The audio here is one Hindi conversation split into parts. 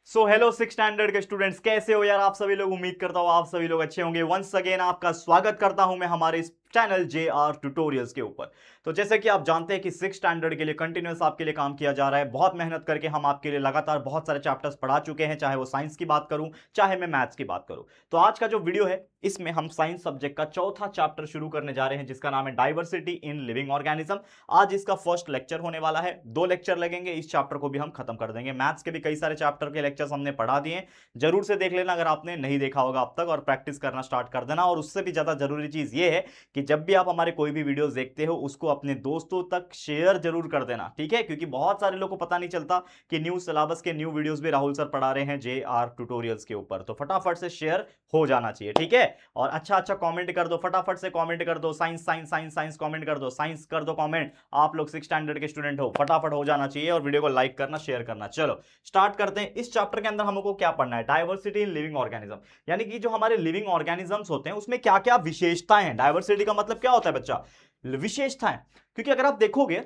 सो हेलो सिक्स स्टैंडर्ड के स्टूडेंट्स, कैसे हो यार आप सभी लोग। उम्मीद करता हूँ आप सभी लोग अच्छे होंगे। वंस अगेन आपका स्वागत करता हूं मैं हमारे इस चैनल JR ट्यूटोरियल्स के ऊपर। तो जैसे कि आप जानते हैं कि सिक्स स्टैंडर्ड के लिए कंटिन्यूअस आपके लिए काम किया जा रहा है। बहुत मेहनत करके हम आपके लिए लगातार बहुत सारे चैप्टर्स पढ़ा चुके हैं, चाहे वो साइंस की बात करूं चाहे मैं मैथ्स की बात करूं। तो आज का जो वीडियो है इसमें हम साइंस सब्जेक्ट का चौथा चैप्टर शुरू करने जा रहे हैं, जिसका नाम है डाइवर्सिटी इन लिविंग ऑर्गेनिज्म। आज इसका फर्स्ट लेक्चर होने वाला है, 2 लेक्चर लगेंगे, इस चैप्टर को भी हम खत्म कर देंगे। मैथ्स के भी कई सारे चैप्टर के लेक्चर्स हमने पढ़ा दिए हैं, जरूर से देख लेना अगर आपने नहीं देखा होगा अब तक, और प्रैक्टिस करना स्टार्ट कर देना। और उससे भी ज्यादा जरूरी चीज ये है कि जब भी आप हमारे कोई भी वीडियोस देखते हो उसको अपने दोस्तों तक शेयर जरूर कर देना, ठीक है, क्योंकि बहुत सारे लोगों को पता नहीं चलता कि न्यू सिलेबस के न्यू वीडियोस भी राहुल सर पढ़ा रहे हैं JR ट्यूटोरियल्स के ऊपर। तो फटाफट से शेयर हो जाना चाहिए, ठीक है। और अच्छा अच्छा कमेंट कर दो, फटाफट से कमेंट कर दो, science science science science comment कर दो, साइंस कर दो कमेंट। आप लोग सिक्स स्टैंडर्ड के स्टूडेंट हो, फटाफट हो जाना चाहिए, और वीडियो को लाइक करना, शेयर करना। चलो स्टार्ट करते हैं। इस चैप्टर के अंदर हमको क्या पढ़ना है, डाइवर्सिटी इन लिविंग ऑर्गेनिज्म, यानी कि जो हमारे लिविंग ऑर्गेनिजम्स होते हैं उसमें क्या क्या विशेषताएं हैं। डाइवर्सिटी का मतलब क्या होता है बच्चा, विशेषताएं। क्योंकि अगर आप देखोगे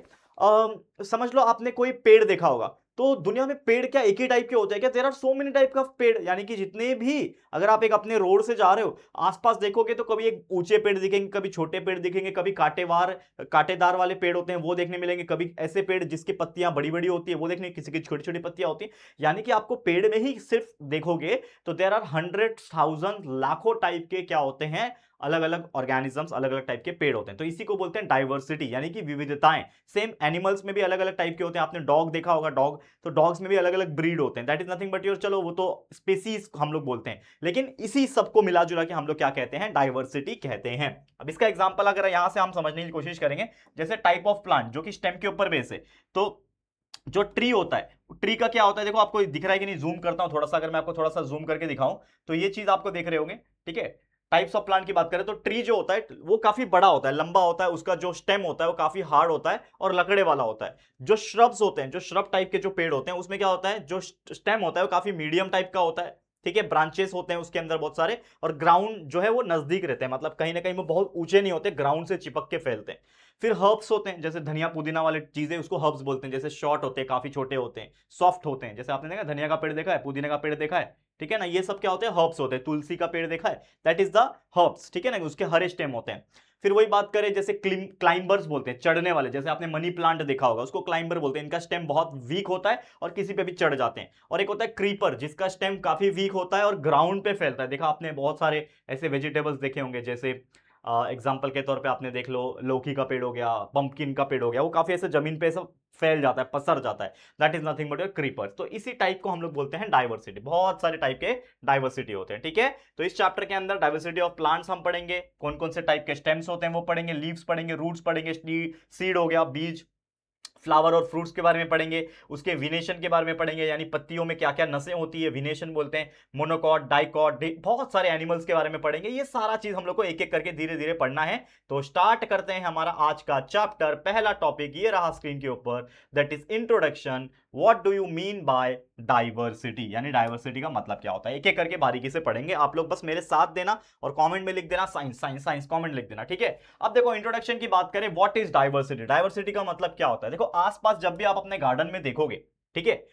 समझ लो आपने कोई पेड़ देखा होगा, तो दुनिया में पेड़ क्या एक ही टाइप के होते हैं क्या? There are so many type का पेड़, यानी कि जितने भी, अगर आप एक अपने रोड से जा रहे हो आसपास देखोगे तो कभी एक ऊंचे पेड़ दिखेंगे, कभी छोटे पेड़ दिखेंगे, कभी कांटेदार वाले पेड़ होते हैं वो देखने मिलेंगे, कभी ऐसे पेड़ जिसकी पत्तियां बड़ी बड़ी होती है वो देखने, किसी की छोटी छोटी पत्तियां होती है। यानी कि आपको पेड़ में ही सिर्फ देखोगे तो देयर आर हंड्रेड थाउजेंड लाखों टाइप के क्या होते हैं, अलग अलग ऑर्गेनिजम्स, अलग अलग टाइप के पेड़ होते हैं। तो इसी को बोलते हैं डाइवर्सिटी, यानी कि विविधताएं। सेम एनिमल्स में भी अलग अलग टाइप के होते हैं। आपने डॉग देखा होगा, डॉग, तो डॉग्स में भी अलग अलग ब्रीड होते हैं। That is nothing but your, चलो वो तो स्पीसीज हम लोग बोलते हैं, लेकिन इसी सबको मिला जुला के हम लोग क्या कहते हैं, डाइवर्सिटी कहते हैं। अब इसका एग्जांपल अगर यहां से हम समझने की कोशिश करेंगे, जैसे टाइप ऑफ प्लांट जो कि स्टेम के ऊपर बेस है, तो जो ट्री होता है, ट्री का क्या होता है, देखो आपको दिख रहा है कि नहीं, जूम करता हूं थोड़ा सा, अगर मैं आपको थोड़ा सा जूम करके दिखाऊं तो ये चीज आपको देख रहे होंगे, ठीक है। टाइप्स ऑफ प्लांट की बात करें तो ट्री जो होता है वो काफी बड़ा होता है, लंबा होता है, उसका जो स्टेम होता है वो काफी हार्ड होता है और लकड़े वाला होता है। जो श्रब्स होते हैं, जो श्रब टाइप के जो पेड़ होते हैं, उसमें क्या होता है, जो स्टेम होता है वो काफी मीडियम टाइप का होता है, ठीक है। ब्रांचेस होते हैं उसके अंदर बहुत सारे, और ग्राउंड जो है वो नजदीक रहते हैं, मतलब कहीं ना कहीं वो बहुत ऊंचे नहीं होते, ग्राउंड से चिपक के फैलते हैं। फिर हर्ब्स होते हैं, जैसे धनिया पुदीना वाले चीजें, उसको हर्ब्स बोलते हैं। जैसे शॉर्ट होते हैं, काफी छोटे होते हैं, सॉफ्ट होते हैं, जैसे आपने देखा धनिया का पेड़ देखा है, पुदीने का पेड़ देखा है, ठीक है ना, ये सब क्या होते हैं, हर्ब्स होते हैं। तुलसी का पेड़ देखा है, दैट इज द हर्ब्स, ठीक है ना, उसके हरे स्टेम होते हैं। फिर वही बात करें, जैसे क्लाइंबर्स बोलते हैं, चढ़ने वाले, जैसे आपने मनी प्लांट देखा होगा, उसको क्लाइंबर बोलते हैं। इनका स्टेम बहुत वीक होता है और किसी पे भी चढ़ जाते हैं। और एक होता है क्रीपर, जिसका स्टेम काफी वीक होता है और ग्राउंड पे फैलता है। देखा आपने बहुत सारे ऐसे वेजिटेबल्स देखे होंगे, जैसे एग्जाम्पल के तौर पे आपने देख लो, लौकी का पेड़ हो गया, पंपकिन का पेड़ हो गया, वो काफी ऐसे जमीन पे सब फैल जाता है, पसर जाता है। That is nothing but your creepers. तो इसी टाइप को हम लोग बोलते हैं डाइवर्सिटी। बहुत सारे टाइप के डाइवर्सिटी होते हैं, ठीक है। तो इस चैप्टर के अंदर डाइवर्सिटी ऑफ प्लांट्स हम पढ़ेंगे, कौन कौन से टाइप के स्टेम्स होते हैं वो पढ़ेंगे, लीव्स पढ़ेंगे, रूट्स पढ़ेंगे, सीड हो गया, बीज, फ्लावर और फ्रूट्स के बारे में पढ़ेंगे, उसके विनेशन के बारे में पढ़ेंगे, यानी पत्तियों में क्या क्या नसें होती है, विनेशन बोलते हैं, मोनोकॉट, डाइकॉट, बहुत सारे एनिमल्स के बारे में पढ़ेंगे। ये सारा चीज हम लोग को एक एक करके धीरे धीरे पढ़ना है। तो स्टार्ट करते हैं हमारा आज का चैप्टर। पहला टॉपिक ये रहा स्क्रीन के ऊपर, that is introduction. What do you mean by diversity, यानी डाइवर्सिटी का मतलब क्या होता है। एक एक करके बारीकी से पढ़ेंगे, आप लोग बस मेरे साथ देना और कमेंट में लिख देना साइंस साइंस साइंस, कमेंट लिख देना, ठीक है। अब देखो इंट्रोडक्शन की बात करें, व्हाट इज डाइवर्सिटी। डाइवर्सिटी का मतलब क्या होता है, देखो आसपास जब भी आप अपने गार्डन में देखोगे, ठीक है,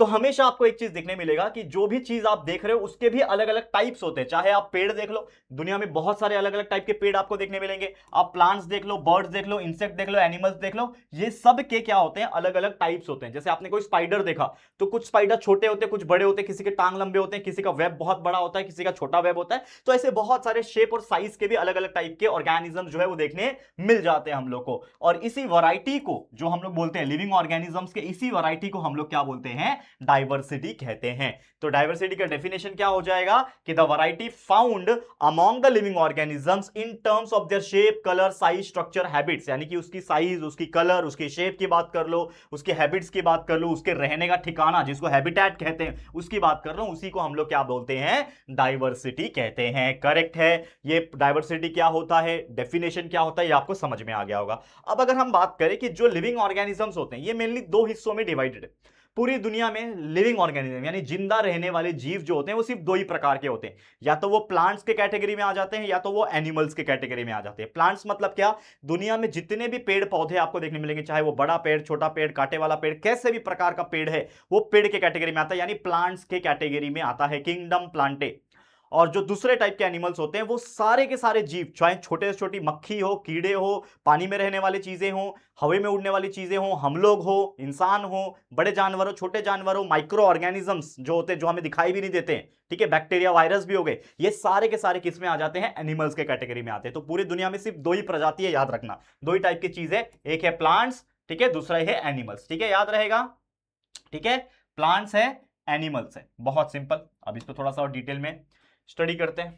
तो हमेशा आपको एक चीज देखने मिलेगा कि जो भी चीज आप देख रहे हो उसके भी अलग अलग टाइप्स होते हैं। चाहे आप पेड़ देख लो, दुनिया में बहुत सारे अलग अलग टाइप के पेड़ आपको देखने मिलेंगे। आप प्लांट्स देख लो, बर्ड्स देख लो, इंसेक्ट देख लो, एनिमल्स देख लो, ये सब के क्या होते हैं, अलग अलग टाइप्स होते हैं। जैसे आपने कोई स्पाइडर देखा, तो कुछ स्पाइडर छोटे होते हैं, कुछ बड़े होते हैं, किसी के टांग लंबे होते हैं, किसी का वेब बहुत बड़ा होता है, किसी का छोटा वेब होता है। तो ऐसे बहुत सारे शेप और साइज के भी अलग अलग टाइप के ऑर्गेनिज्म जो है वो देखने मिल जाते हैं हम लोग को। और इसी वैरायटी को जो हम लोग बोलते हैं लिविंग ऑर्गेनिजम्स के, इसी वैरायटी को हम लोग क्या बोलते हैं, डाइवर्सिटी कहते हैं। तो डाइवर्सिटी का डेफिनेशन क्या हो जाएगा कि the variety found among the living organisms in terms of their shape, colour, size, structure, habits, यानी कि उसकी साइज, उसकी कलर, उसकी शेप की बात कर लो, उसके हैबिट्स की बात कर लो, उसके रहने का ठिकाना जिसको हैबिटेट कहते हैं उसकी बात कर लो, उसी को हम लोग क्या बोलते हैं, डाइवर्सिटी कहते हैं। करेक्ट है। ये डाइवर्सिटी क्या होता है, डेफिनेशन क्या होता है, ये आपको समझ में आ गया होगा। अब अगर हम बात करें कि जो लिविंग ऑर्गेनिजम्स होते हैं ये मेनली दो हिस्सों में डिवाइडेड है। पूरी दुनिया में लिविंग ऑर्गेनिज्म यानी जिंदा रहने वाले जीव जो होते हैं वो सिर्फ दो ही प्रकार के होते हैं, या तो वो प्लांट्स के कैटेगरी में आ जाते हैं या तो वो एनिमल्स के कैटेगरी में आ जाते हैं। प्लांट्स मतलब क्या, दुनिया में जितने भी पेड़ पौधे आपको देखने मिलेंगे, चाहे वो बड़ा पेड़, छोटा पेड़, कांटे वाला पेड़, कैसे भी प्रकार का पेड़ है, वो पेड़ के कैटेगरी में आता है, यानी प्लांट्स के कैटेगरी में आता है, किंगडम प्लांटे। और जो दूसरे टाइप के एनिमल्स होते हैं वो सारे के सारे जीव, चाहे छोटे से छोटी मक्खी हो, कीड़े हो, पानी में रहने वाली चीजें हो, हवा में उड़ने वाली चीजें हो, हम लोग हो, इंसान हो, बड़े जानवर हो, छोटे जानवर हो, माइक्रो ऑर्गेनिजम्स जो होते हैं जो हमें दिखाई भी नहीं देते हैं, ठीक है, बैक्टीरिया वायरस भी हो गए, ये सारे के सारे किस में आ जाते हैं, एनिमल्स के कैटेगरी में आते हैं। तो पूरी दुनिया में सिर्फ दो ही प्रजाति है, याद रखना, दो ही टाइप की चीज है, एक है प्लांट्स, ठीक है, दूसरा है एनिमल्स, ठीक है, याद रहेगा, ठीक है, प्लांट्स है, एनिमल्स है, बहुत सिंपल। अब इसको थोड़ा सा और डिटेल में स्टडी करते हैं।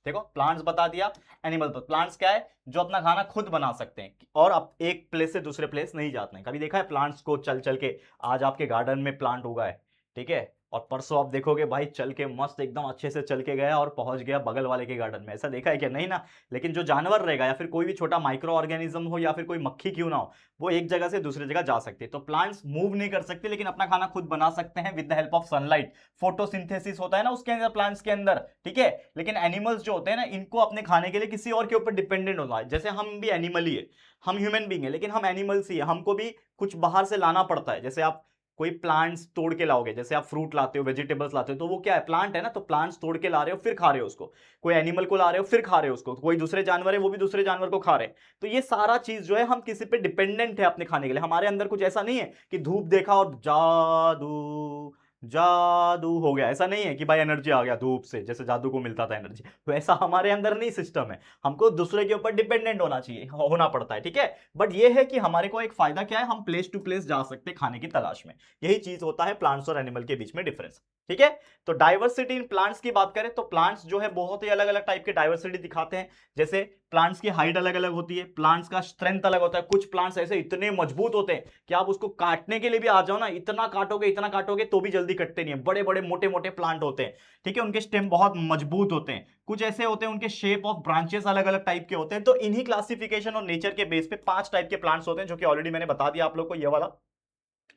देखो प्लांट्स बता दिया, एनिमल पर, प्लांट्स क्या है, जो अपना खाना खुद बना सकते हैं और अब एक प्लेस से दूसरे प्लेस नहीं जाते हैं। कभी देखा है प्लांट्स को चल चल के, आज आपके गार्डन में प्लांट उगा है, ठीक है, और परसों आप देखोगे भाई चल के मस्त एकदम अच्छे से चल के गया और पहुंच गया बगल वाले के गार्डन में, ऐसा देखा है क्या, नहीं ना। लेकिन जो जानवर रहेगा या फिर कोई भी छोटा माइक्रो ऑर्गेनिज्म हो या फिर कोई मक्खी क्यों ना हो, वो एक जगह से दूसरी जगह जा सकती है। तो प्लांट्स मूव नहीं कर सकते लेकिन अपना खाना खुद बना सकते हैं with the help of sunlight, photosynthesis होता है ना उसके अंदर, प्लांट्स के अंदर, ठीक है। लेकिन एनिमल्स जो होते हैं ना, इनको अपने खाने के लिए किसी और के ऊपर डिपेंडेंट होना है। जैसे हम भी एनिमल ही है, हम ह्यूमन बीइंग है लेकिन हम एनिमल्स ही है, हमको भी कुछ बाहर से लाना पड़ता है। जैसे आप कोई प्लांट्स तोड़ के लाओगे, जैसे आप फ्रूट लाते हो, वेजिटेबल्स लाते हो, तो वो क्या है, प्लांट है ना, तो प्लांट्स तोड़ के ला रहे हो फिर खा रहे हो उसको, कोई एनिमल को ला रहे हो फिर खा रहे हो उसको, कोई दूसरे जानवर है वो भी दूसरे जानवर को खा रहे हैं। तो ये सारा चीज जो है हम किसी पे डिपेंडेंट है अपने खाने के लिए। हमारे अंदर कुछ ऐसा नहीं है कि धूप देखा और जादू जादू हो गया, ऐसा नहीं है कि भाई एनर्जी आ गया धूप से, जैसे जादू को मिलता था एनर्जी, तो ऐसा हमारे अंदर नहीं सिस्टम है। हमको दूसरे के ऊपर डिपेंडेंट होना चाहिए, होना पड़ता है, ठीक है। बट ये है कि हमारे को एक फायदा क्या है, हम प्लेस टू प्लेस जा सकते हैं खाने की तलाश में। यही चीज होता है प्लांट्स और एनिमल के बीच में डिफरेंस, ठीक है। तो डाइवर्सिटी इन प्लांट्स की बात करें तो प्लांट्स जो है बहुत ही अलग अलग टाइप के डाइवर्सिटी दिखाते हैं। जैसे प्लांट्स की हाइट अलग अलग होती है, प्लांट्स का स्ट्रेंथ अलग होता है। कुछ प्लांट्स ऐसे इतने मजबूत होते हैं कि आप उसको काटने के लिए भी आ जाओ ना, इतना काटोगे तो भी जल्दी कटते नहीं है। बड़े बड़े मोटे मोटे प्लांट होते हैं, ठीक है, उनके स्टेम बहुत मजबूत होते हैं। कुछ ऐसे होते हैं उनके शेप ऑफ ब्रांचेस अलग अलग टाइप के होते हैं। तो इन्हीं क्लासिफिकेशन और नेचर के बेस पे 5 टाइप के प्लांट्स होते हैं, जो कि ऑलरेडी मैंने बता दिया आप लोग को। ये वाला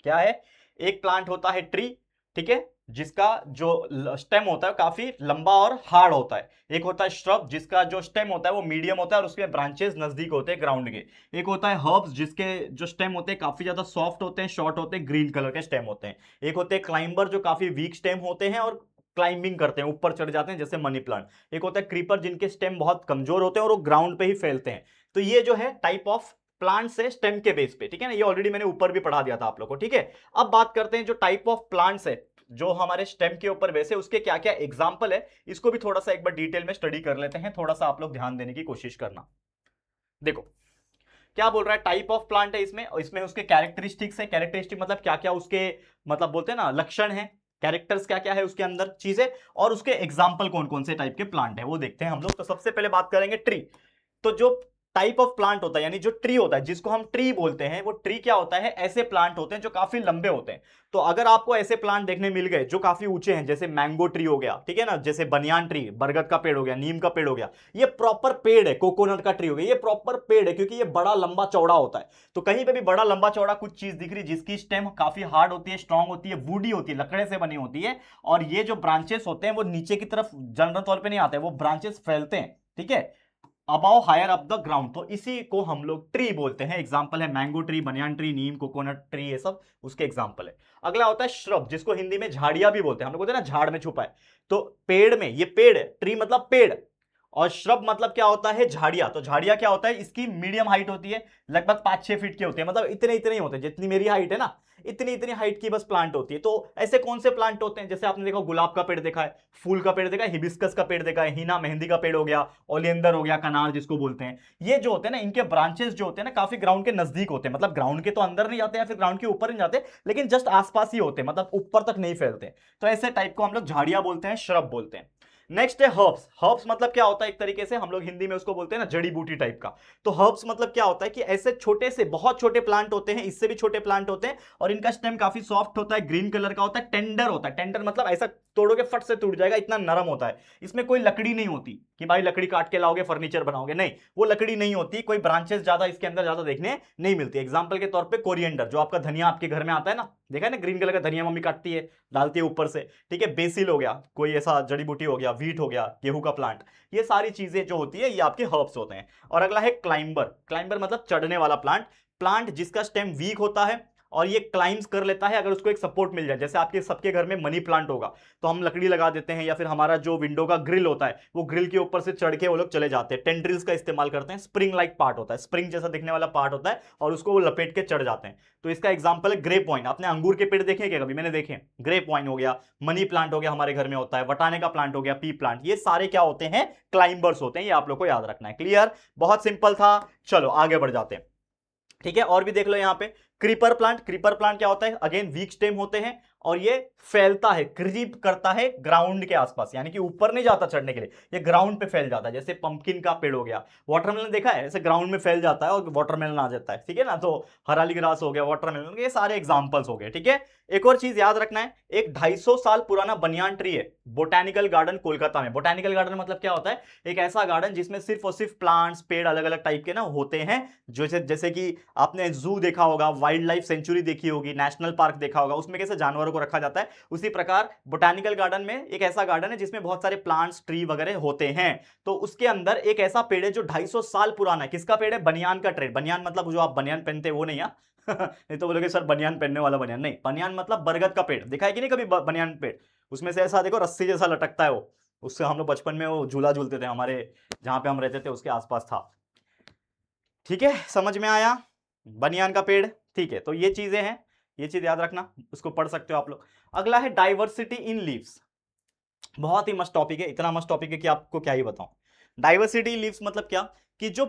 क्या है, एक प्लांट होता है ट्री, ठीक है, जिसका जो स्टेम होता है काफी लंबा और हार्ड होता है। एक होता है श्रब, जिसका जो स्टेम होता है वो मीडियम होता है और उसके ब्रांचेस नजदीक होते हैं ग्राउंड के। एक होता है हर्ब्स, जिसके जो स्टेम होते हैं काफी ज्यादा सॉफ्ट होते हैं, शॉर्ट होते हैं, ग्रीन कलर के स्टेम होते हैं। एक होते हैं क्लाइंबर, जो काफी वीक स्टेम होते हैं और क्लाइंबिंग करते हैं, ऊपर चढ़ जाते हैं, जैसे मनी प्लांट। एक होता है क्रीपर, जिनके स्टेम बहुत कमजोर होते हैं और वो ग्राउंड पे ही फैलते हैं। तो ये जो है टाइप ऑफ प्लांट से स्टेम के बेस पे, ठीक है ना, ये ऑलरेडी मैंने ऊपर भी पढ़ा दिया था आप लोग को, ठीक है। अब बात करते हैं जो टाइप ऑफ प्लांट्स है जो हमारे स्टेम के ऊपर बेस है, उसके क्या क्या एग्जांपल है, इसको भी थोड़ा सा एक बार डिटेल में स्टडी कर लेते हैं। थोड़ा सा आप लोग ध्यान देने की कोशिश करना। देखो क्या बोल रहा है, टाइप ऑफ प्लांट है इसमें, और इसमें उसके कैरेक्टरिस्टिक्स है। कैरेक्टरिस्टिक मतलब क्या क्या उसके, मतलब बोलते हैं ना, लक्षण है, कैरेक्टर्स क्या क्या है उसके अंदर चीजें, और उसके एग्जाम्पल कौन कौन से टाइप के प्लांट है वो देखते हैं हम लोग। तो सबसे पहले बात करेंगे ट्री। तो जो टाइप ऑफ प्लांट होता है, यानी जो ट्री होता है, जिसको हम ट्री बोलते हैं, वो ट्री क्या होता है, ऐसे प्लांट होते हैं जो काफी लंबे होते हैं। तो अगर आपको ऐसे प्लांट देखने मिल गए जो काफी ऊंचे हैं, जैसे मैंगो ट्री हो गया, ठीक है ना, जैसे बनियान ट्री, बरगद का पेड़ हो गया, नीम का पेड़ हो गया, ये प्रॉपर पेड़ है। कोकोनट का ट्री हो गया, ये प्रॉपर पेड़ है, क्योंकि ये बड़ा लंबा चौड़ा होता है। तो कहीं पे भी बड़ा लंबा चौड़ा कुछ चीज दिख रही जिसकी स्टेम काफी हार्ड होती है, स्ट्रांग होती है, वुडी होती है, लकड़े से बनी होती है, और ये जो ब्रांचेस होते हैं वो नीचे की तरफ जनरल तौर पर नहीं आते, वो ब्रांचेस फैलते हैं, ठीक है, above higher up the ground. तो इसी को हम लोग ट्री बोलते हैं। एग्जांपल है मैंगो ट्री, बनियान ट्री, नीम, कोकोनट ट्री, ये सब उसके एग्जांपल है। अगला होता है श्रब, जिसको हिंदी में झाड़िया भी बोलते हैं। हम लोग बोलते हैं ना झाड़ में छुपा है, तो पेड़ में, ये पेड़ है, ट्री मतलब पेड़, और श्रब मतलब क्या होता है, झाड़िया। तो झाड़िया क्या होता है, इसकी मीडियम हाइट होती है, लगभग 5-6 फीट की होती है, मतलब इतने इतने ही होते हैं, जितनी मेरी हाइट है ना, इतनी इतनी हाइट की बस प्लांट होती है। तो ऐसे कौन से प्लांट होते हैं, जैसे आपने देखा गुलाब का पेड़ देखा है, फूल का पेड़ देखा है, हिबिस्कस का पेड़ देखा है, हीना मेहंदी का पेड़ हो गया, ओलियंदर हो गया, कनार जिसको बोलते हैं, ये जो होते हैं ना, इनके ब्रांचेस जो होते हैं ना काफी ग्राउंड के नजदीक होते हैं, मतलब ग्राउंड के तो अंदर नहीं जाते या फिर ग्राउंड के ऊपर नहीं जाते, लेकिन जस्ट आसपास ही होते हैं, मतलब ऊपर तक नहीं फैलते। तो ऐसे टाइप को हम लोग झाड़िया बोलते हैं, श्रब बोलते हैं। नेक्स्ट है हर्ब्स। हर्ब्स मतलब क्या होता है, एक तरीके से हम लोग हिंदी में उसको बोलते हैं ना जड़ी बूटी टाइप का। तो हर्ब्स मतलब क्या होता है कि ऐसे छोटे से बहुत छोटे प्लांट होते हैं, इससे भी छोटे प्लांट होते हैं, और इनका स्टेम काफी सॉफ्ट होता है, ग्रीन कलर का होता है, टेंडर होता है। टेंडर मतलब ऐसा तोड़ोगे फट से टूट जाएगा, इतना नरम होता है। इसमें कोई लकड़ी नहीं होती कि भाई लकड़ी काट के लाओगे फर्नीचर बनाओगे, नहीं, वो लकड़ी नहीं होती। कोई ब्रांचेस ज्यादा इसके अंदर ज्यादा देखने नहीं मिलती। एग्जाम्पल के तौर पर कोरिएंडर, जो आपका धनिया आपके घर में आता है ना, देखा है ना, ग्रीन कलर का धनिया मम्मी काटती है, डालती है ऊपर से, ठीक है। बेसिल हो गया, कोई ऐसा जड़ी बूटी हो गया, व्हीट हो गया, गेहूं का प्लांट, ये सारी चीजें जो होती है ये आपके हर्ब्स होते हैं। और अगला है क्लाइंबर। क्लाइंबर मतलब चढ़ने वाला प्लांट, प्लांट जिसका स्टेम वीक होता है और ये क्लाइंब्स कर लेता है अगर उसको एक सपोर्ट मिल जाए। जैसे आपके सबके घर में मनी प्लांट होगा तो हम लकड़ी लगा देते हैं, या फिर हमारा जो विंडो का ग्रिल होता है वो ग्रिल के ऊपर से चढ़ के वो लोग चले जाते हैं, टेंड्रिल्स का इस्तेमाल करते हैं। स्प्रिंग लाइक पार्ट होता है, स्प्रिंग जैसा दिखने वाला पार्ट होता है और उसको वो लपेट के चढ़ जाते हैं। तो इसका एग्जाम्पल है ग्रेप वाइन। आपने अंगूर के पेड़ देखे क्या कभी? मैंने देखे। ग्रेप वाइन हो गया, मनी प्लांट हो गया, हमारे घर में होता है, वटाने का प्लांट हो गया, पी प्लांट, ये सारे क्या होते हैं? क्लाइंबर्स होते हैं। ये आप लोग को याद रखना है। क्लियर? बहुत सिंपल था। चलो आगे बढ़ जाते हैं, ठीक है। और भी देख लो यहां पे क्रीपर प्लांट। क्रीपर प्लांट क्या होता है? अगेन वीक स्टेम होते हैं और ये फैलता है, क्रीप करता है ग्राउंड के आसपास, यानी कि ऊपर नहीं जाता चढ़ने के लिए, ये ग्राउंड पे फैल जाता है। जैसे पंपकिन का पेड़ हो गया, वाटरमेलन देखा है, ऐसे ग्राउंड में फैल जाता है और वाटरमेलन आ जाता है, ठीक है ना। तो हराली ग्रास हो गया, वाटरमेलन, ये सारे एग्जांपल्स हो गए, ठीक है। एक और चीज याद रखना है, एक 250 साल पुराना बनियान ट्री है बोटेनिकल गार्डन कोलकाता में। बोटेनिकल गार्डन मतलब क्या होता है? एक ऐसा गार्डन जिसमें सिर्फ और सिर्फ प्लांट्स, पेड़ अलग अलग टाइप के ना होते हैं। जैसे जैसे कि आपने जू देखा होगा, वाइल्ड लाइफ सेंचुरी देखी होगी, नेशनल पार्क देखा होगा, उसमें कैसे जानवरों को रखा जाता है, उसी प्रकार बोटेनिकल गार्डन में एक ऐसा गार्डन है जिसमें बहुत सारे प्लांट्स, ट्री वगैरह होते हैं। तो उसके अंदर एक ऐसा पेड़ है जो 250 साल पुराना है। किसका पेड़ है? बनियान का ट्री। बनियान मतलब जो आप बनियान पहनते हैं वो नहीं, नहीं तो बोलोगे सर बनियान पहनने वाला बनियान नहीं, बनियान मतलब बरगद का पेड़। देखा है कि नहीं कभी बनियान पेड़? उसमें से ऐसा देखो रस्सी जैसा लटकता है वो, उससे हम लोग बचपन में वो झूला झूलते थे, हमारे जहां पे हम रहते थे उसके आसपास था। ठीक है, समझ में आया? बनियान का पेड़, ठीक है। तो ये चीजें हैं, ये चीज याद रखना, उसको पढ़ सकते हो आप लोग। अगला है डाइवर्सिटी इन लीव्स। बहुत ही मस्त टॉपिक है, इतना मस्त टॉपिक है कि आपको क्या ही बताऊं। डाइवर्सिटी लीव्स मतलब क्या? कि जो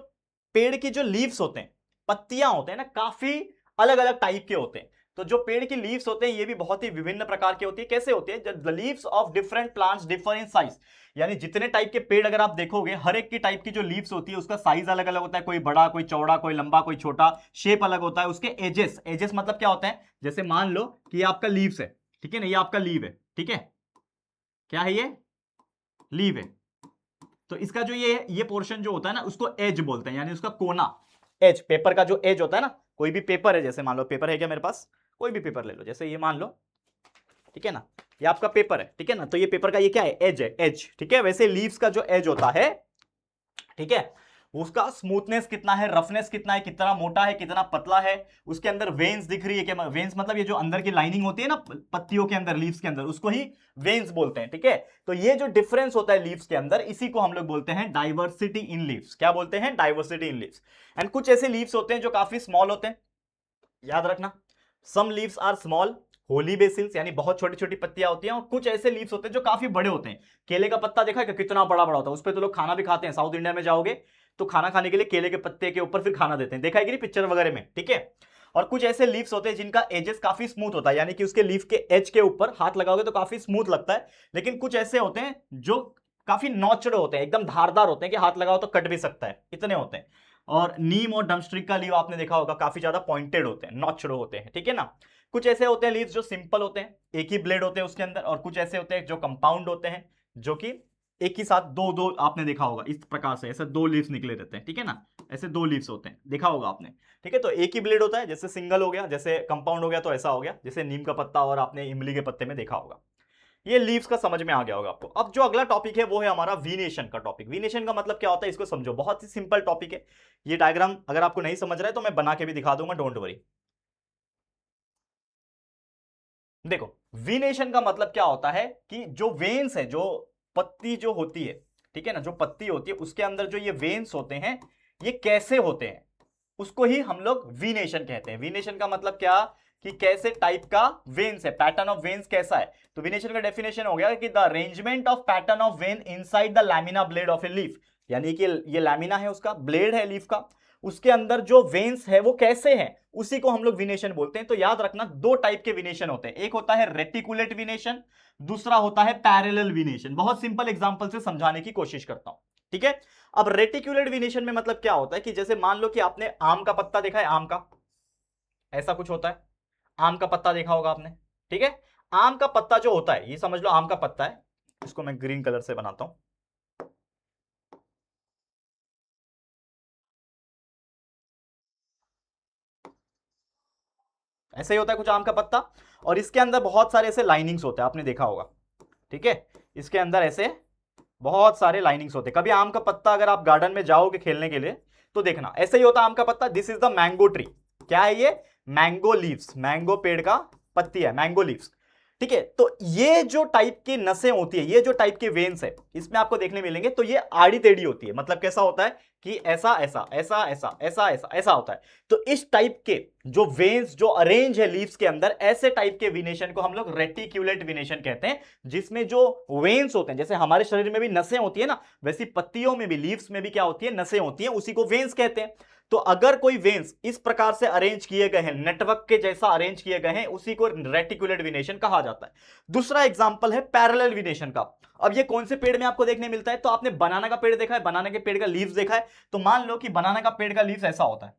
पेड़ की जो लीव्स होते हैं, पत्तियां होते हैं ना, काफी अलग अलग टाइप के होते हैं। तो जो पेड़ की लीव्स होते हैं ये भी बहुत ही विभिन्न प्रकार की होती है। कैसे होती है? The leaves of different plants differ in size. यानी जितने टाइप के पेड़ अगर आप देखोगे, हर एक की टाइप की जो लीव्स होती है उसका साइज अलग अलग होता है, कोई बड़ा, कोई चौड़ा, कोई लंबा, कोई छोटा, शेप अलग होता है। उसके एजेस, एजेस मतलब क्या होता है? जैसे मान लो कि ये आपका लीव्स है, ठीक है ना, ये आपका लीव है, ठीक है, क्या है ये? लीव है। तो इसका जो ये पोर्शन जो होता है ना उसको एज बोलते हैं, यानी उसका कोना। एज, पेपर का जो एज होता है ना, कोई भी पेपर है, जैसे मान लो पेपर है क्या मेरे पास, कोई भी पेपर ले लो, जैसे ये मान लो, ठीक है ना, ये आपका पेपर है, ठीक है ना। तो ये पेपर का ये क्या है? एज है, एज, ठीक है। वैसे लीव्स का जो एज होता है, ठीक है, उसका स्मूथनेस कितना है, रफनेस कितना है, कितना मोटा है, कितना पतला है, उसके अंदर वेन्स दिख रही है क्या? वेन्स मतलब ये जो अंदर की लाइनिंग होती है ना पत्तियों के अंदर, लीव्स के अंदर, उसको ही वेन्स बोलते हैं, ठीक है। तो ये जो डिफरेंस होता है लीव्स के अंदर, इसी को हम लोग बोलते हैं डाइवर्सिटी इन लीव्स। क्या बोलते हैं? Diversity in leaves. एंड कुछ ऐसे लीव्स होते हैं जो काफी स्मॉल होते हैं, याद रखना। Some leaves are small holy basils, यानी बहुत छोटी छोटी पत्तियां होती हैं। और कुछ ऐसे लीव्स होते हैं जो काफी बड़े होते हैं। केले का पत्ता देखा है कि कितना बड़ा बड़ा होता है, उस पर तो लोग खाना भी खाते हैं। साउथ इंडिया में जाओगे तो खाना खाने के लिए केले के पत्ते के ऊपर फिर खाना देते हैं, देखा है कि नहीं पिक्चर वगैरह में, ठीक है। और कुछ ऐसे लीव्स होते हैं जिनका एजेस काफी स्मूथ होता है, यानी कि उसके लीफ के एज के ऊपर हाथ लगाओगे तो काफी स्मूथ लगता है। लेकिन कुछ ऐसे होते हैं जो काफी नौचड़े होते हैं, एकदम धारदार होते हैं कि हाथ लगाओ तो कट भी सकता है, इतने होते हैं। और नीम और डमस्ट्रिक का लीव आपने देखा होगा, काफी ज्यादा पॉइंटेड होते हैं, नौचड़े होते हैं, ठीक है ना। कुछ ऐसे होते हैं लीव्स जो सिंपल होते हैं, एक ही ब्लेड होते हैं उसके अंदर। और कुछ ऐसे होते हैं जो कंपाउंड होते हैं, जो कि एक ही साथ दो दो, आपने देखा होगा इस प्रकार से, ऐसे दो लीव्स निकले रहते हैं, ठीक है ना, ऐसे दो लीव्स होते हैं, देखा होगा आपने, ठीक है। तो एक ही ब्लेड होता है, जैसे सिंगल हो गया, जैसे कंपाउंड हो गया तो ऐसा हो गया, जैसे नीम का पत्ता और आपने इमली के पत्ते में देखा होगा। ये लीव्स का समझ में आ गया होगा आपको। अब जो अगला टॉपिक है वो है हमारा वीनेशन का टॉपिक। वीनेशन का मतलब क्या होता है इसको समझो, बहुत ही सिंपल टॉपिक है। ये डायग्राम अगर आपको नहीं समझ रहा है तो मैं बना के भी दिखा दूंगा, डोंट वरी। देखो, वीनेशन का मतलब क्या होता है कि जो वेन्स है, जो पत्ती जो होती है, ठीक है ना, जो पत्ती होती है उसके अंदर जो ये वेन्स होते हैं, ये कैसे होते हैं, उसको ही हम लोग वीनेशन कहते हैं। वीनेशन का मतलब क्या? कि कैसे टाइप का वेन्स है, पैटर्न ऑफ वेन्स कैसा है। तो वीनेशन का डेफिनेशन हो गया कि the arrangement of pattern of when inside the lamina blade of a leaf. यानी कि ये लैमिना है, उसका ब्लेड है लीफ का, उसके अंदर जो वेन्स है वो कैसे हैं, उसी को हम लोग विनेशन बोलते हैं। तो याद रखना, दो टाइप के विनेशन होते हैं, एक होता है रेटिकुलेट विनेशन, दूसरा होता है पैरेलल विनेशन। बहुत सिंपल एग्जांपल से समझाने की कोशिश करता हूं, ठीक है। अब रेटिकुलेट विनेशन में मतलब क्या होता है कि जैसे मान लो कि आपने आम का पत्ता देखा है, आम का ऐसा कुछ होता है, आम का पत्ता देखा होगा आपने, ठीक है। आम का पत्ता जो होता है, ये समझ लो आम का पत्ता है, इसको मैं ग्रीन कलर से बनाता हूं। ऐसे ही होता है कुछ आम का पत्ता, और इसके अंदर बहुत सारे ऐसे लाइनिंग्स होते हैं, आपने देखा होगा, ठीक है, इसके अंदर ऐसे बहुत सारे लाइनिंग्स होते हैं। कभी आम का पत्ता अगर आप गार्डन में जाओगे खेलने के लिए तो देखना ऐसे ही होता है आम का पत्ता। This is the mango tree. क्या है ये? मैंगो लीव्स, मैंगो पेड़ का पत्ती है, मैंगो लीव्स, ठीक है। तो ये जो टाइप की नसें होती है, ये जो टाइप के वेन्स है, इसमें आपको देखने मिलेंगे, तो ये आड़ी टेढ़ी होती है। मतलब कैसा होता है कि ऐसा ऐसा ऐसा ऐसा ऐसा ऐसा ऐसा होता है। तो इस टाइप के जो वेन्स जो अरेंज है लीव्स के अंदर, ऐसे टाइप के विनेशन को हम लोग रेटिक्यूलेट विनेशन कहते हैं, जिसमें जो वेन्स होते हैं, जैसे हमारे शरीर में भी नसें होती है ना, वैसी पत्तियों में भी, लीव्स में भी क्या होती है, नसें होती हैं, उसी को वेन्स कहते हैं। तो अगर कोई वेन्स इस प्रकार से अरेंज किए गए हैं, नेटवर्क के जैसा अरेंज किए गए हैं, उसी को रेटिकुलेट विनेशन कहा जाता है। दूसरा एग्जांपल है पैरेलल विनेशन का। अब ये कौन से पेड़ में आपको देखने मिलता है? तो आपने बनाना का पेड़ देखा है, बनाना के पेड़ का लीव्स देखा है, तो मान लो कि बनाना का पेड़ का लीव्स ऐसा होता है,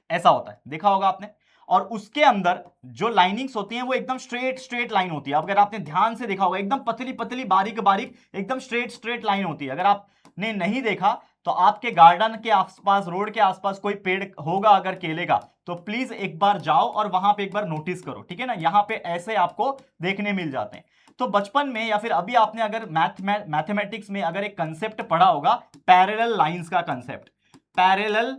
ऐसा होता है, देखा होगा आपने। और उसके अंदर जो लाइनिंग्स होती हैं वो एकदम स्ट्रेट स्ट्रेट लाइन होती है। अगर आपने ध्यान से देखा होगा, एकदम पतली पतली बारीक बारीक एकदम स्ट्रेट स्ट्रेट लाइन होती है। अगर आपने नहीं देखा तो आपके गार्डन के आसपास, रोड के आसपास कोई पेड़ होगा अगर केले का, तो प्लीज एक बार जाओ और वहां पे एक बार नोटिस करो, ठीक है ना। यहां पे ऐसे आपको देखने मिल जाते हैं। तो बचपन में या फिर अभी आपने अगर मैथमेटिक्स में अगर एक कंसेप्ट पढ़ा होगा, पैरेलल लाइंस का concept. Parallel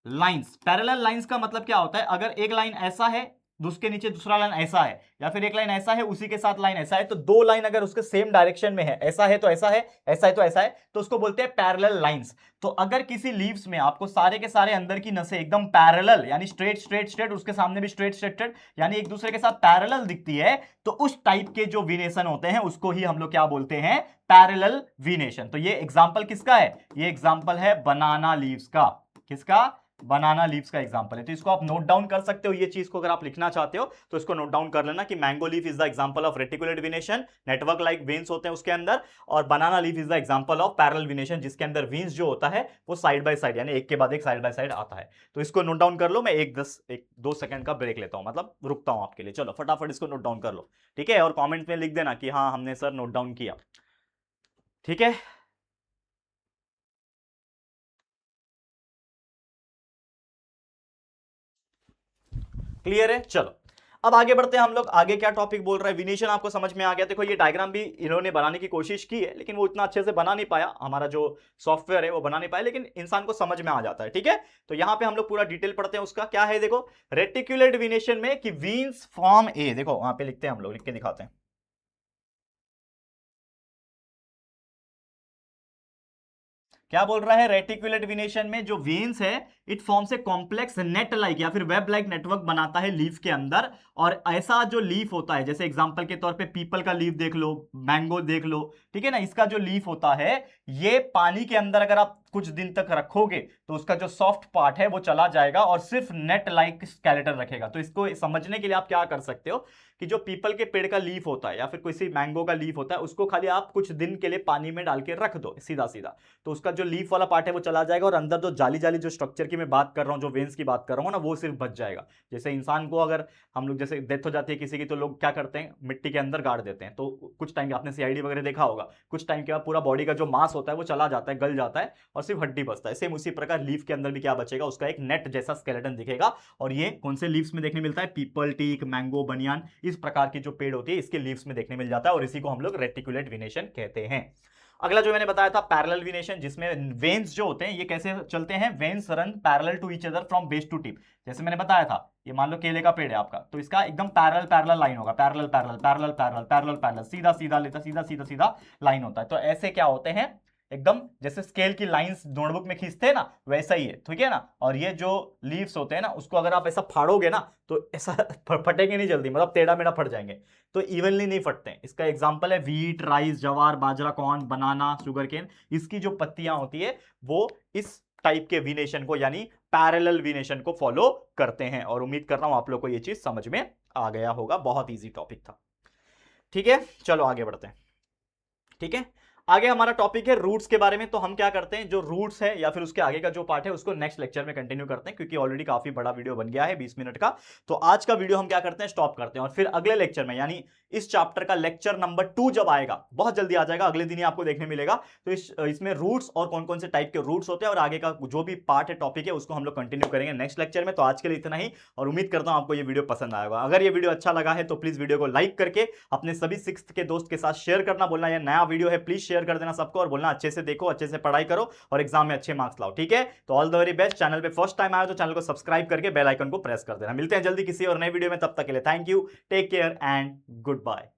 lines, parallel lines का मतलब क्या होता है? अगर एक लाइन ऐसा है, उसके नीचे दूसरा लाइन ऐसा है, या फिर एक लाइन ऐसा है उसी के साथ लाइन ऐसा है, तो दो लाइन अगर उसके सेम डायरेक्शन में है, ऐसा है तो ऐसा है, ऐसा है तो ऐसा है, तो उसको बोलते हैं पैरेलल लाइंस। तो अगर किसी लीव्स में आपको सारे के सारे अंदर की नसें एकदम पैरेलल, यानी स्ट्रेट स्ट्रेट स्ट्रेट, उसके सामने भी स्ट्रेट स्ट्रेट स्ट्रेट, यानी एक दूसरे के साथ पैरेलल दिखती है, तो उस टाइप के जो विनेशन होते हैं उसको ही हम लोग क्या बोलते हैं? पैरेलल विनेशन। तो ये एग्जांपल किसका है? ये एग्जांपल है बनाना लीव्स का। किसका? बनाना लीव्स का एग्जांपल है। तो इसको आप नोट डाउन कर सकते हो, ये चीज को अगर आप लिखना चाहते हो तो इसको नोट डाउन कर लेना कि mango leaf is the example of reticulate विनेशन, network like veins होते हैं उसके अंदर, और banana leaf is the example of parallel विनेशन, जिसके अंदर वेन्स जो होता है वो साइड बाय साइड, यानी एक के बाद एक साइड बाय साइड आता है। तो इसको नोट डाउन कर लो। मैं एक 2 सेकंड का ब्रेक लेता हूं, मतलब रुकता हूं आपके लिए। चलो फटाफट इसको नोट डाउन कर लो, ठीक है, और कॉमेंट में लिख देना कि हाँ हमने सर नोट डाउन किया, ठीक है। क्लियर है? चलो अब आगे बढ़ते हैं हम लोग। आगे क्या टॉपिक बोल रहा है? विनेशन आपको समझ में आ गया। देखो ये डायग्राम भी इन्होंने बनाने की कोशिश की है, लेकिन वो इतना अच्छे से बना नहीं पाया, हमारा जो सॉफ्टवेयर है वो बना नहीं पाया, लेकिन इंसान को समझ में आ जाता है, ठीक है। तो यहां पे हम लोग पूरा डिटेल पढ़ते हैं उसका। क्या है देखो, रेटिकुलेट विनेशन में कि वीन्स फॉर्म ए, देखो वहां पे लिखते हैं हम लोग, लिख के दिखाते हैं। क्या बोल रहा है? रेटिकुलेट विनेशन में जो वेन्स है, it forms a complex net like या फिर वेब लाइक नेटवर्क बनाता है लीफ के अंदर। और ऐसा जो लीफ होता है, जैसे एग्जांपल के तौर पे पीपल का लीफ देख लो, मैंगो देख लो, ठीक है ना, इसका जो लीफ होता है, ये पानी के अंदर अगर आप कुछ दिन तक रखोगे तो उसका जो सॉफ्ट पार्ट है वो चला जाएगा और सिर्फ नेट लाइक स्केलेटन रखेगा। तो इसको समझने के लिए आप क्या कर सकते हो कि जो पीपल के पेड़ का लीफ होता है या फिर किसी मैंगो का लीफ होता है, उसको खाली आप कुछ दिन के लिए पानी में डाल के रख दो सीधा सीधा, तो उसका जो लीफ वाला पार्ट है वो चला जाएगा, और अंदर जो जाली जाली जो स्ट्रक्चर की मैं बात कर रहा हूँ, जो वेन्स की बात कर रहा हूँ ना, वो सिर्फ बच जाएगा। जैसे इंसान को अगर हम लोग, जैसे डेथ हो जाती है किसी की, तो लोग क्या करते हैं, मिट्टी के अंदर गाड़ देते हैं, तो कुछ टाइम, आपने सीआईडी वगैरह देखा होगा, कुछ टाइम के बाद पूरा बॉडी का जो मांस होता है वो चला जाता है, गल जाता है, और सिर्फ हड्डी बचता है। सेम उसी प्रकार लीफ के अंदर भी क्या बचेगा? उसका एक नेट जैसा स्केलेटन दिखेगा। और ये कौन से लीव्स में देखने मिलता है? पीपल, टीक, मैंगो, बनियान, इस प्रकार की जो पेड़ होती है इसके लीव्स में देखने मिल जाता है, और इसी को हम लोग रेटिकुलेट विनेशन कहते हैं। अगला जो मैंने बताया था पैरेलल विनेशन, जिसमें वेन्स जो होते हैं ये कैसे चलते हैं? Veins run parallel to each other from base to tip. जैसे मैंने बताया था, ये मान लो केले का पेड़ है आपका, तो इसका एकदम पैरेलल पैरेलल लाइन होगा, parallel parallel parallel parallel parallel parallel, सीधा सीधा लेता, सीधा सीधा सीधा लाइन होता है। तो ऐसे क्या होते हैं? एकदम जैसे स्केल की लाइंस नोटबुक में खींचते हैं ना, वैसा ही है, ठीक है ना। और ये जो लीव्स होते हैं ना, उसको अगर आप ऐसा फाड़ोगे ना तो ऐसा फटेंगे नहीं जल्दी, मतलब टेढ़ा मेढ़ा फट जाएंगे, तो इवनली नहीं फटते हैं। इसका एग्जांपल है व्हीट, राइस, जवार, बाजरा, कॉर्न, बनाना, शुगर केन, इसकी जो पत्तियां होती है वो इस टाइप के विनेशन को, यानी पैरेलल विनेशन को फॉलो करते हैं। और उम्मीद कर रहा हूं आप लोग को ये चीज समझ में आ गया होगा, बहुत ईजी टॉपिक था, ठीक है। चलो आगे बढ़ते हैं, ठीक है। आगे हमारा टॉपिक है रूट्स के बारे में। तो हम क्या करते हैं, जो रूट्स है या फिर उसके आगे का जो पार्ट है उसको नेक्स्ट लेक्चर में कंटिन्यू करते हैं, क्योंकि ऑलरेडी काफी बड़ा वीडियो बन गया है 20 मिनट का। तो आज का वीडियो हम क्या करते हैं, स्टॉप करते हैं और फिर अगले लेक्चर में, यानी इस चैप्टर का लेक्चर नंबर 2 जब आएगा, बहुत जल्दी आ जाएगा, अगले दिन ही आपको देखने मिलेगा। तो इसमें रूट्स और कौन कौन से टाइप के रूट्स होते हैं और आगे का जो भी पार्ट है, टॉपिक है, उसको हम लोग कंटिन्यू करेंगे नेक्स्ट लेक्चर में। तो आज के लिए इतना ही, और उम्मीद करता हूं आपको ये वीडियो पसंद आएगा। अगर ये वीडियो अच्छा लगा है तो प्लीज वीडियो को लाइक करके अपने सभी 6th के दोस्त के साथ शेयर करना बोलना। ये नया वीडियो है, प्लीज शेयर कर देना सबको और बोलना अच्छे से देखो, अच्छे से पढ़ाई करो और एग्जाम में अच्छे मार्क्स लाओ, ठीक है। तो all the very best. Channel पे फर्स्ट टाइम आया तो चैनल को सब्सक्राइब करके बेल आइकन को प्रेस कर देना। मिलते हैं जल्दी किसी और नए वीडियो में, तब तक के लिए thank you, take care and good bye.